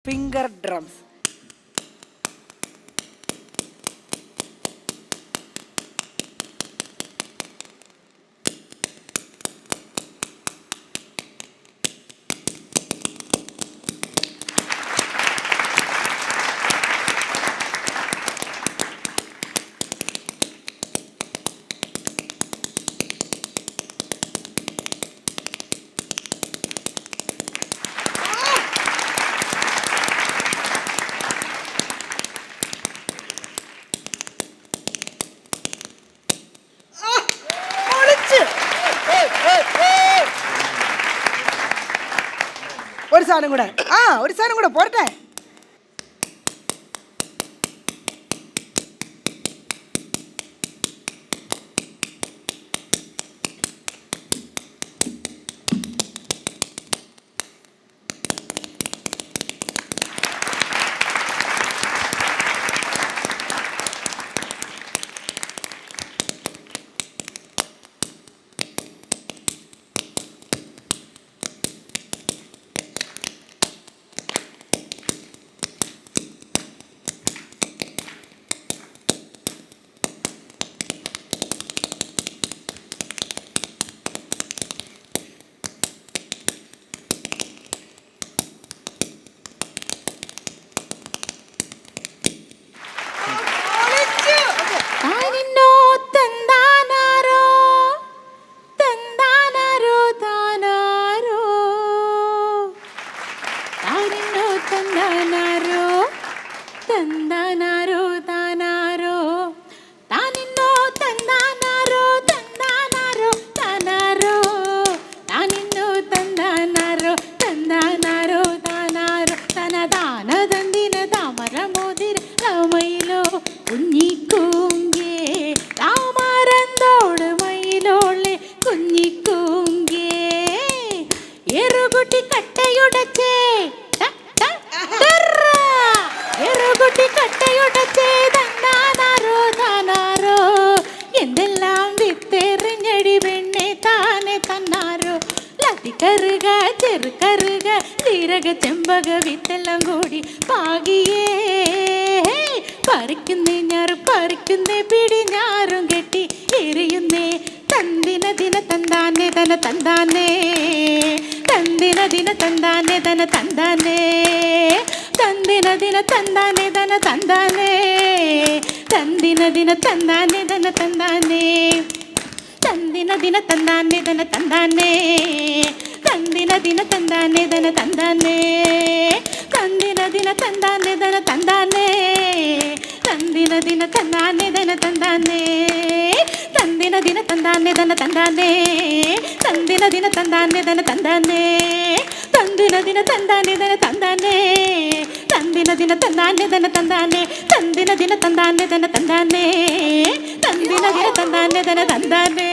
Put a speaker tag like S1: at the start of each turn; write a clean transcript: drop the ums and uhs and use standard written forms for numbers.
S1: finger drums. ഒരു സാധനം കൂടെ ഒരു സാധനം കൂടെ പോരട്ടെ. എന്തെല്ലാം വിത്തെറിഞ്ഞടി പെണ്ണെ താനെ തന്നാരോ ലതികറുക ചെറുകറുക ജീരക ചെമ്പക വിത്തെല്ലാം കൂടി പാകിയേ പറിക്കുന്നേ ഞാറ് പറിക്കുന്നേ പിടി ഞാറും കെട്ടി എറിയുന്നേ തന്തിന ദിന തന്താനെ തന തന്താനേ തന്തിന ദിന തന്താനെ തന തന്താനേ തന്തിന ദിന തന്താനെ തന തന്താനേ തന്തിന ദിന തന്താനെ തന തന്താനേ തന്തിന ദിന തന്താനെ തന തന്താനേ തന്തിന ദിന തന്താനെ തന തന്താനേ തന്തിന ദിന തന്താനെ തന തന്താനേ തന്തിന ദിന തന്താനെ തന തന്താനേ തന്തിന ദിന തന്താനെ തന തന്താനേ തന്തിന ദിന തന്താനെ തന തന്താനേ തന്തിന ദിന തന്താനെ തന തന്താനേ തന്തിന ദിന തന്താനെ തന തന്താനേ തന്തിന ദിന തന്താനെ തന തന്താനേ തന്തിന ദിന തന്താനെ തന തന്താനേ